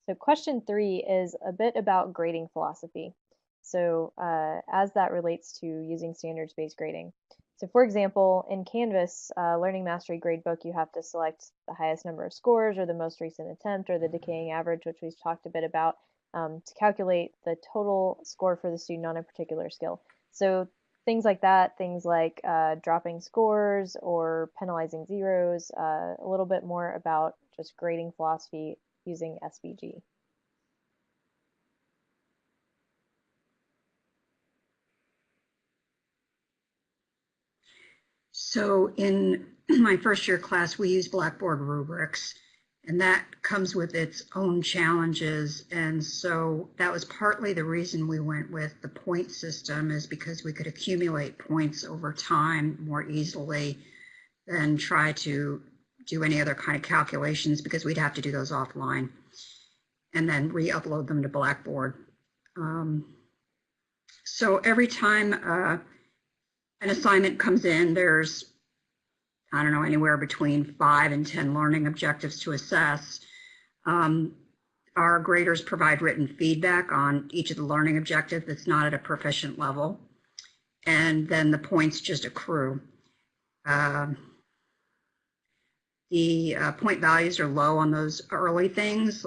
So question 3 is a bit about grading philosophy. So as that relates to using standards-based grading. So for example, in Canvas Learning Mastery Gradebook, you have to select the highest number of scores or the most recent attempt or the decaying average, which we've talked a bit about, to calculate the total score for the student on a particular skill. So things like that, things like dropping scores or penalizing zeros, a little bit more about just grading philosophy using SBG. So in my first year class, we use Blackboard rubrics, and that comes with its own challenges. And so that was partly the reason we went with the point system, is because we could accumulate points over time more easily than try to do any other kind of calculations, because we'd have to do those offline and then re-upload them to Blackboard. So every time an assignment comes in, there's, I don't know, anywhere between 5 and 10 learning objectives to assess. Our graders provide written feedback on each of the learning objectives that's not at a proficient level, and then the points just accrue. The point values are low on those early things,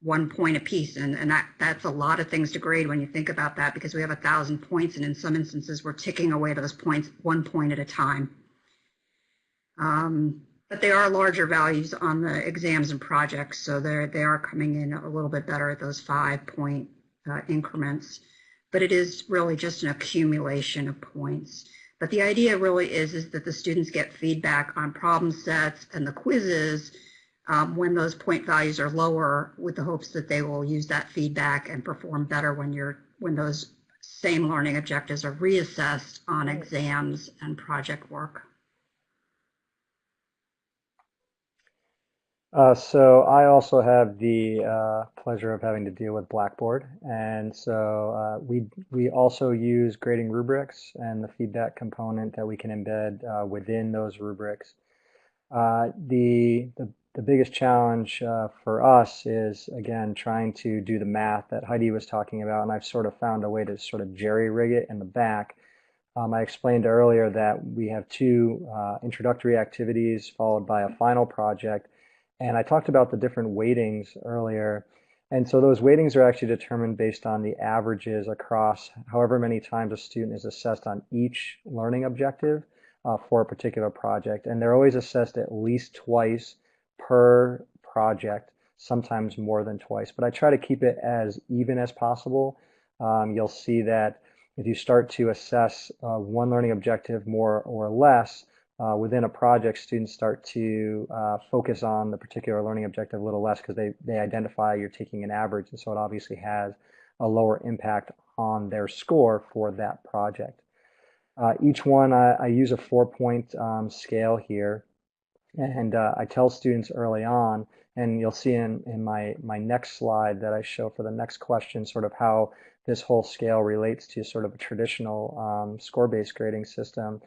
1 point apiece, and that's a lot of things to grade when you think about that, because we have 1,000 points, and in some instances we're ticking away those points 1 point at a time. But they are larger values on the exams and projects, so they are coming in a little bit better at those 5-point increments. But it is really just an accumulation of points. But the idea really is that the students get feedback on problem sets and the quizzes when those point values are lower, with the hopes that they will use that feedback and perform better when those same learning objectives are reassessed on exams and project work. So I also have the pleasure of having to deal with Blackboard, and so we also use grading rubrics and the feedback component that we can embed within those rubrics. The biggest challenge for us is, again, trying to do the math that Heidi was talking about, and I've sort of found a way to sort of jerry-rig it in the back. I explained earlier that we have two introductory activities followed by a final project. And I talked about the different weightings earlier. And so those weightings are actually determined based on the averages across however many times a student is assessed on each learning objective for a particular project. And they're always assessed at least twice per project, sometimes more than twice. But I try to keep it as even as possible. You'll see that if you start to assess one learning objective more or less, within a project, students start to focus on the particular learning objective a little less, because they identify you're taking an average, and so it obviously has a lower impact on their score for that project. Each one, I use a 4-point scale here, and I tell students early on, and you'll see in my next slide that I show for the next question sort of how this whole scale relates to sort of a traditional score-based grading system.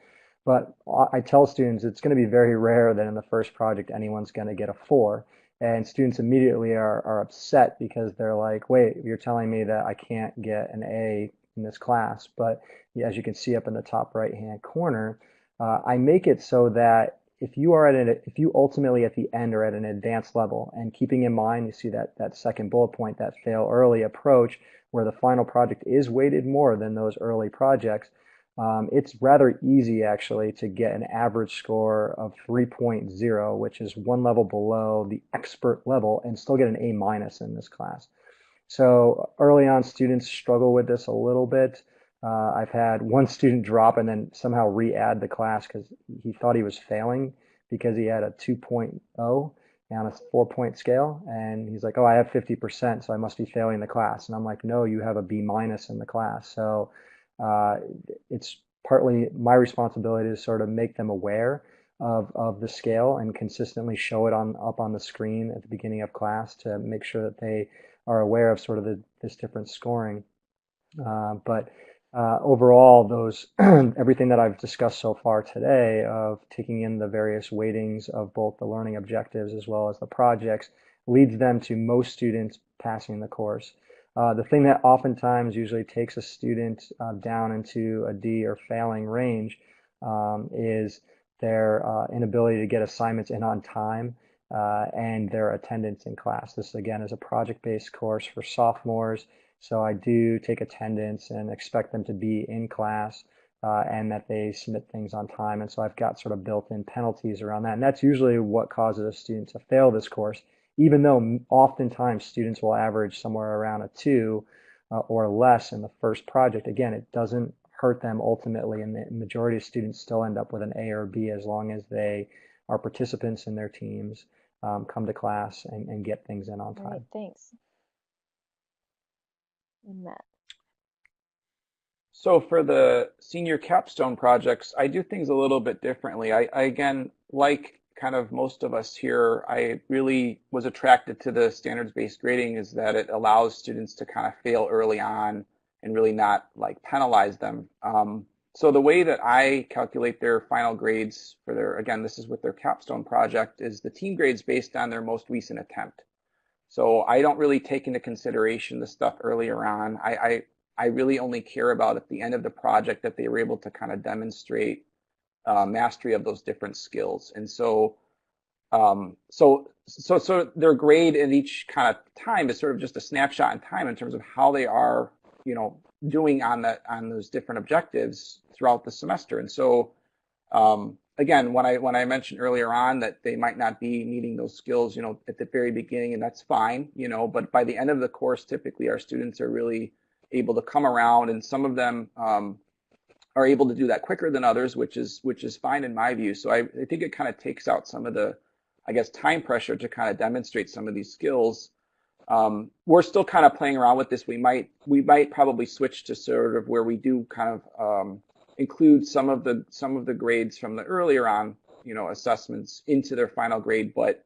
But I tell students it's going to be very rare that in the first project anyone's going to get a 4. And students immediately are upset, because they're like, wait, you're telling me that I can't get an A in this class. But as you can see up in the top right-hand corner, I make it so that if you ultimately at the end are at an advanced level, and keeping in mind, you see that second bullet point, that fail early approach, where the final project is weighted more than those early projects, it's rather easy actually to get an average score of 3.0, which is one level below the expert level, and still get an A minus in this class. So early on, students struggle with this a little bit. I've had one student drop and then somehow re-add the class because he thought he was failing because he had a 2.0 on a 4-point scale. And he's like, oh, I have 50%, so I must be failing the class. And I'm like, no, you have a B minus in the class. So it's partly my responsibility to sort of make them aware of the scale and consistently show it up on the screen at the beginning of class to make sure that they are aware of sort of this different scoring. But overall, everything that I've discussed so far today, of taking in the various weightings of both the learning objectives as well as the projects, leads them to most students passing the course. The thing that oftentimes usually takes a student down into a D or failing range is their inability to get assignments in on time and their attendance in class. This, again, is a project-based course for sophomores, so I do take attendance and expect them to be in class and that they submit things on time. And so I've got sort of built-in penalties around that. And that's usually what causes a student to fail this course, even though oftentimes students will average somewhere around a 2 or less in the first project. Again, it doesn't hurt them ultimately, and the majority of students still end up with an A or B as long as they are participants in their teams, come to class, and get things in on time. All right, thanks. And Matt. So for the senior capstone projects, I do things a little bit differently. I again, like kind of most of us here, I really was attracted to the standards-based grading is that it allows students to kind of fail early on and really not like penalize them. So the way that I calculate their final grades for their, again, this is with their capstone project, is the team grades based on their most recent attempt. So I don't really take into consideration the stuff earlier on. I really only care about at the end of the project that they were able to kind of demonstrate mastery of those different skills. And so, so their grade in each kind of time is sort of just a snapshot in time in terms of how they are, doing on those different objectives throughout the semester. And so, again, when I mentioned earlier on that they might not be needing those skills, at the very beginning, and that's fine, but by the end of the course, typically our students are really able to come around, and some of them are able to do that quicker than others, which is fine in my view. So I think it kind of takes out some of the, I guess, time pressure to kind of demonstrate some of these skills. We're still kind of playing around with this. We might probably switch to sort of where we do kind of include some of the grades from the earlier on, assessments into their final grade, but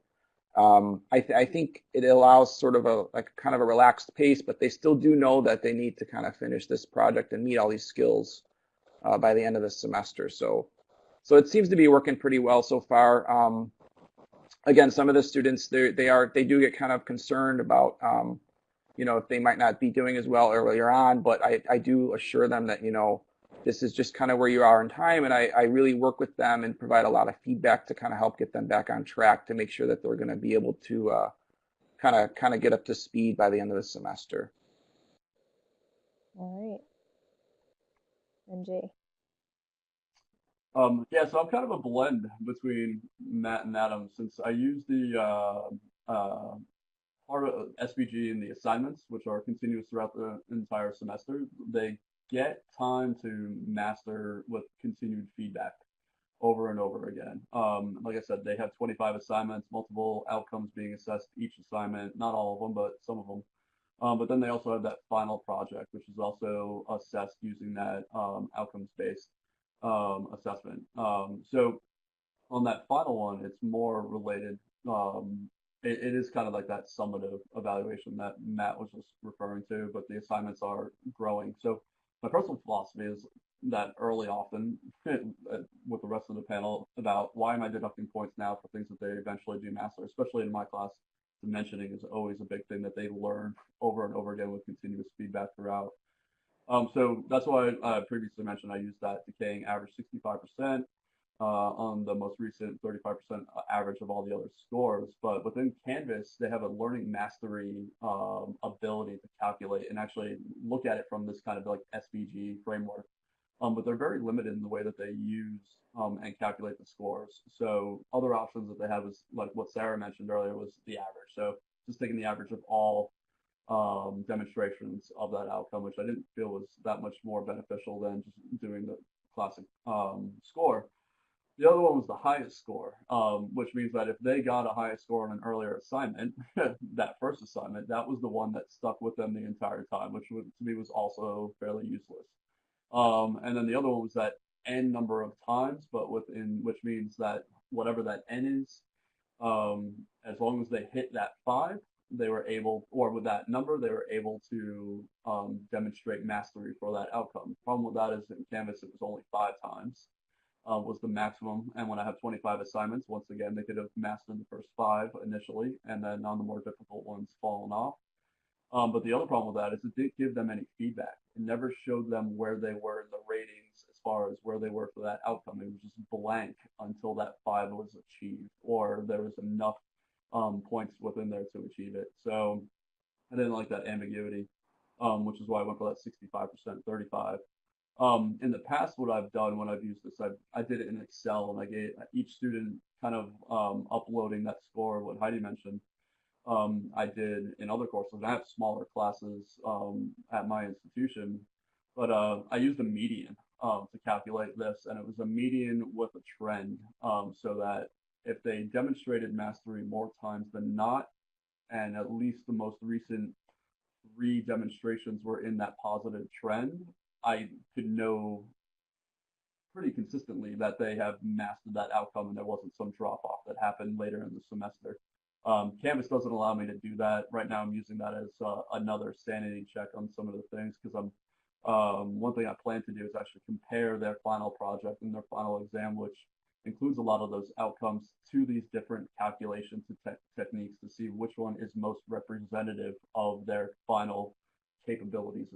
I think it allows sort of a kind of a relaxed pace, but they still do know that they need to kind of finish this project and meet all these skills by the end of the semester. So it seems to be working pretty well so far. Again, some of the students they do get kind of concerned about if they might not be doing as well earlier on, but I do assure them that this is just kind of where you are in time, and I really work with them and provide a lot of feedback to kind of help get them back on track to make sure that they're going to be able to kind of get up to speed by the end of the semester. All right. MJ. Yeah, so I'm kind of a blend between Matt and Adam since I use the part of SBG in the assignments, which are continuous throughout the entire semester. They get time to master with continued feedback over and over again. Like I said, they have 25 assignments, multiple outcomes being assessed each assignment, not all of them, but some of them. But then they also have that final project, which is also assessed using that outcomes-based assessment. So on that final one, it's more related. It is kind of like that summative evaluation that Matt was just referring to, but the assignments are growing. So my personal philosophy is that early often with the rest of the panel about why am I deducting points now for things that they eventually do master, especially in my class. Dimensioning is always a big thing that they learn over and over again with continuous feedback throughout. So that's why I previously mentioned I used that decaying average 65% on the most recent 35% average of all the other scores. But within Canvas, they have a learning mastery ability to calculate and actually look at it from this kind of like SBG framework. But they're very limited in the way that they use and calculate the scores. So other options that they have is like what Sarah mentioned earlier was the average. So just taking the average of all demonstrations of that outcome, which I didn't feel was that much more beneficial than just doing the classic score. The other one was the highest score, which means that if they got a highest score on an earlier assignment, that first assignment, that was the one that stuck with them the entire time, which to me was also fairly useless. And then the other one was that n number of times, but which means that whatever that n is, as long as they hit that 5, they were able, or with that number, they were able to demonstrate mastery for that outcome. The problem with that is in Canvas, it was only 5 times. was the maximum. And when I have 25 assignments, once again, they could have mastered the first 5 initially, and then on the more difficult ones, fallen off. But the other problem with that is it didn't give them any feedback. It never showed them where they were in the ratings as far as where they were for that outcome. It was just blank until that 5 was achieved, or there was enough points within there to achieve it. So I didn't like that ambiguity, which is why I went for that 65%, 35. In the past, what I've done when I've used this, I did it in Excel, and I gave each student kind of uploading that score, what Heidi mentioned. I did in other courses. I have smaller classes at my institution, but I used a median to calculate this, and it was a median with a trend, so that if they demonstrated mastery more times than not, and at least the most recent 3 demonstrations were in that positive trend, I could know pretty consistently that they have mastered that outcome and there wasn't some drop off that happened later in the semester. Canvas doesn't allow me to do that. Right now I'm using that as another sanity check on some of the things, because one thing I plan to do is actually compare their final project and their final exam, which includes a lot of those outcomes, to these different calculations and techniques to see which one is most representative of their final capabilities